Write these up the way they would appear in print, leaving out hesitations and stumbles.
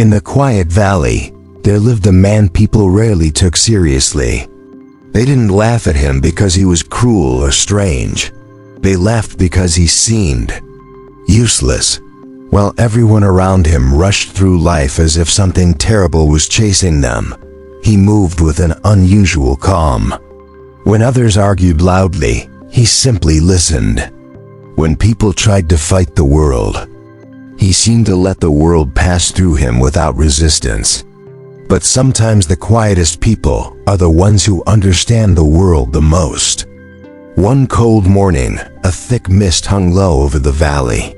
In the quiet valley, there lived a man people rarely took seriously. They didn't laugh at him because he was cruel or strange. They laughed because he seemed useless. While everyone around him rushed through life as if something terrible was chasing them, he moved with an unusual calm. When others argued loudly, he simply listened. When people tried to fight the world, he seemed to let the world pass through him without resistance. But sometimes the quietest people are the ones who understand the world the most. One cold morning, a thick mist hung low over the valley.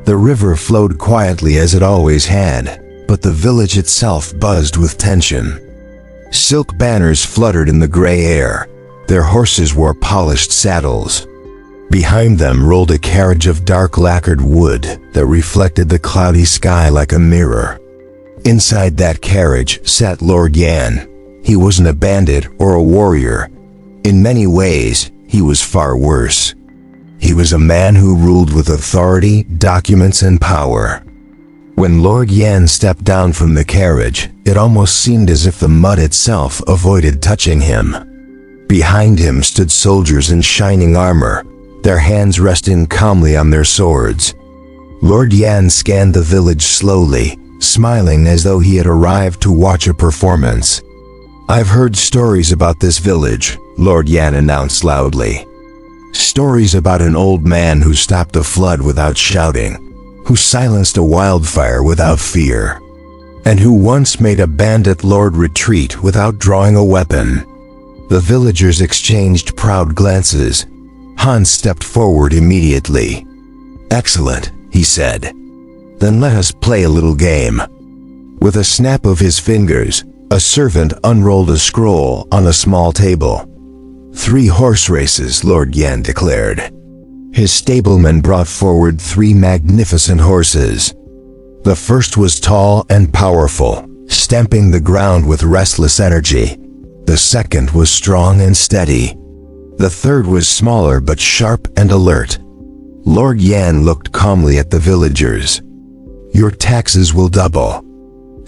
The river flowed quietly as it always had, but the village itself buzzed with tension. Silk banners fluttered in the gray air. Their horses wore polished saddles. Behind them rolled a carriage of dark lacquered wood that reflected the cloudy sky like a mirror. Inside that carriage sat Lord Yan. He wasn't a bandit or a warrior. In many ways, he was far worse. He was a man who ruled with authority, documents, and power. When Lord Yan stepped down from the carriage, it almost seemed as if the mud itself avoided touching him. Behind him stood soldiers in shining armor, their hands resting calmly on their swords. Lord Yan scanned the village slowly, smiling as though he had arrived to watch a performance. "I've heard stories about this village," Lord Yan announced loudly. Stories about an old man who stopped a flood without shouting, who silenced a wildfire without fear, and who once made a bandit lord retreat without drawing a weapon. The villagers exchanged proud glances. Hans stepped forward immediately. "Excellent," he said. "Then let us play a little game." With a snap of his fingers, a servant unrolled a scroll on a small table. "3 horse races," Lord Yan declared. His stablemen brought forward 3 magnificent horses. The first was tall and powerful, stamping the ground with restless energy. The second was strong and steady. The third was smaller but sharp and alert. Lord Yan looked calmly at the villagers. "Your taxes will double,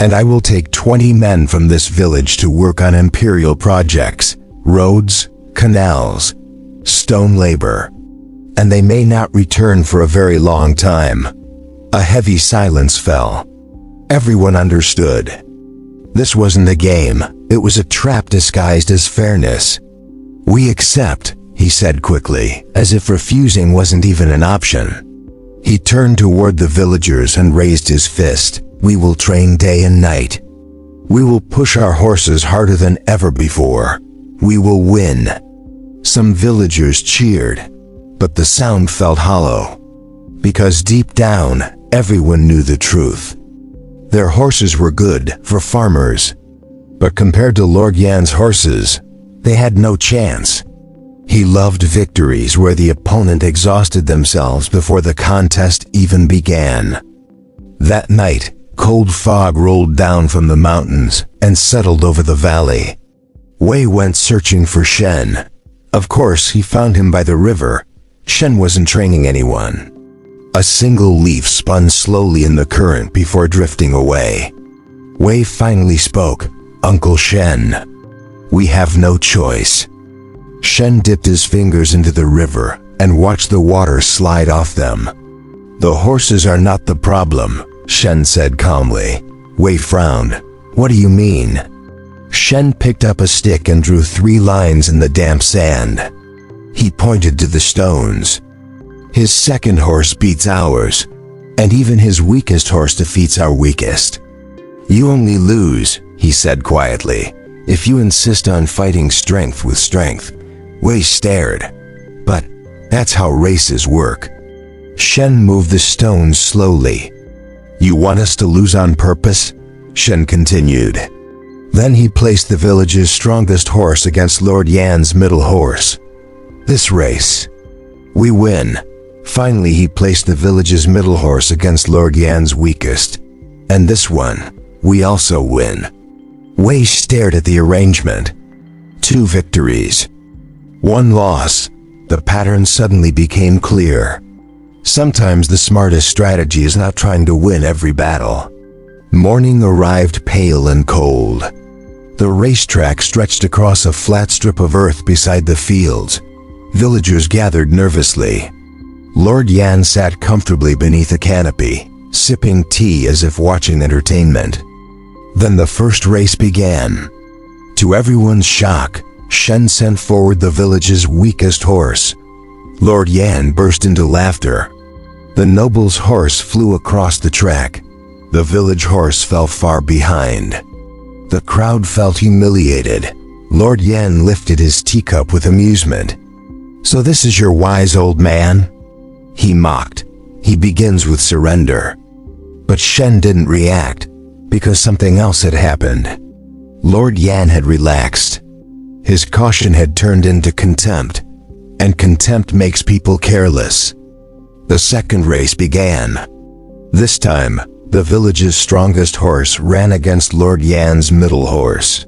and I will take 20 men from this village to work on imperial projects, roads, canals, stone labor, and they may not return for a very long time." A heavy silence fell. Everyone understood. This wasn't a game, it was a trap disguised as fairness. "We accept," he said quickly, as if refusing wasn't even an option. He turned toward the villagers and raised his fist. "We will train day and night. We will push our horses harder than ever before. We will win." Some villagers cheered, but the sound felt hollow, because deep down, everyone knew the truth. Their horses were good for farmers, but compared to Lord Yan's horses, they had no chance. He loved victories where the opponent exhausted themselves before the contest even began. That night, cold fog rolled down from the mountains and settled over the valley. Wei went searching for Shen. Of course, he found him by the river. Shen wasn't training anyone. A single leaf spun slowly in the current before drifting away. Wei finally spoke. "Uncle Shen, we have no choice." Shen dipped his fingers into the river and watched the water slide off them. "The horses are not the problem," Shen said calmly. Wei frowned. "What do you mean?" Shen picked up a stick and drew 3 lines in the damp sand. He pointed to the stones. "His second horse beats ours, and even his weakest horse defeats our weakest. You only lose," he said quietly, "if you insist on fighting strength with strength." Wei stared. "But that's how races work." Shen moved the stones slowly. "You want us to lose on purpose?" Shen continued. Then he placed the village's strongest horse against Lord Yan's middle horse. "This race, we win." Finally, he placed the village's middle horse against Lord Yan's weakest. "And this one, we also win." Wei stared at the arrangement. 2 victories, 1 loss. The pattern suddenly became clear. Sometimes the smartest strategy is not trying to win every battle. Morning arrived pale and cold. The racetrack stretched across a flat strip of earth beside the fields. Villagers gathered nervously. Lord Yan sat comfortably beneath a canopy, sipping tea as if watching entertainment. Then the first race began. To everyone's shock, Shen sent forward the village's weakest horse. Lord Yan burst into laughter. The noble's horse flew across the track. The village horse fell far behind. The crowd felt humiliated. Lord Yan lifted his teacup with amusement. "So this is your wise old man?" he mocked. "He begins with surrender." But Shen didn't react, because something else had happened. Lord Yan had relaxed. His caution had turned into contempt, and contempt makes people careless. The second race began. This time, the village's strongest horse ran against Lord Yan's middle horse.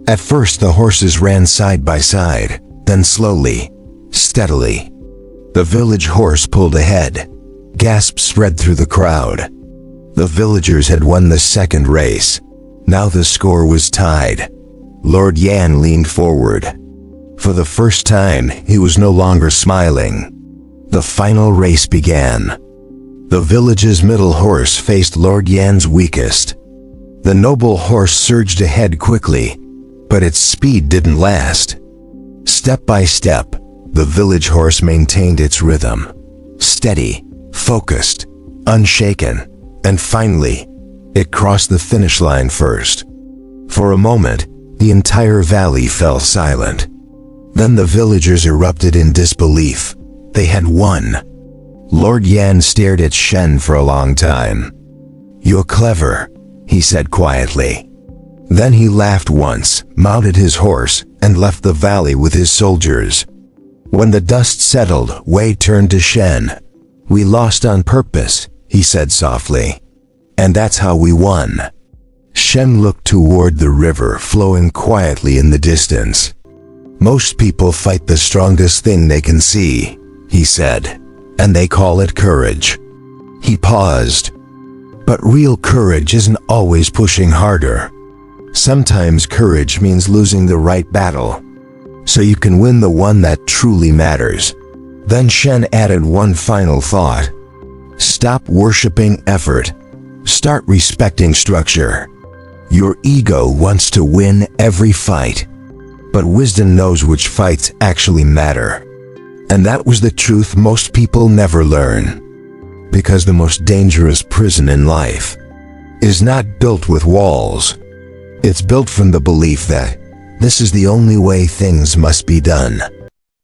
At first, the horses ran side by side, then slowly, steadily. The village horse pulled ahead. Gasps spread through the crowd. The villagers had won the second race. Now the score was tied. Lord Yan leaned forward. For the first time, he was no longer smiling. The final race began. The village's middle horse faced Lord Yan's weakest. The noble horse surged ahead quickly, but its speed didn't last. Step by step, the village horse maintained its rhythm. Steady, focused, unshaken, and finally, it crossed the finish line first. For a moment, the entire valley fell silent. Then the villagers erupted in disbelief. They had won. Lord Yan stared at Shen for a long time. "You're clever," he said quietly. Then he laughed once, mounted his horse, and left the valley with his soldiers. When the dust settled, Wei turned to Shen. "We lost on purpose," he said softly. "And that's how we won." Shen looked toward the river flowing quietly in the distance. "Most people fight the strongest thing they can see," he said, "and they call it courage." He paused. But real courage isn't always pushing harder. Sometimes courage means losing the right battle, so you can win the one that truly matters. Then Shen added one final thought. Stop worshiping effort. Start respecting structure. Your ego wants to win every fight, but wisdom knows which fights actually matter. And that was the truth most people never learn. Because the most dangerous prison in life is not built with walls. It's built from the belief that this is the only way things must be done.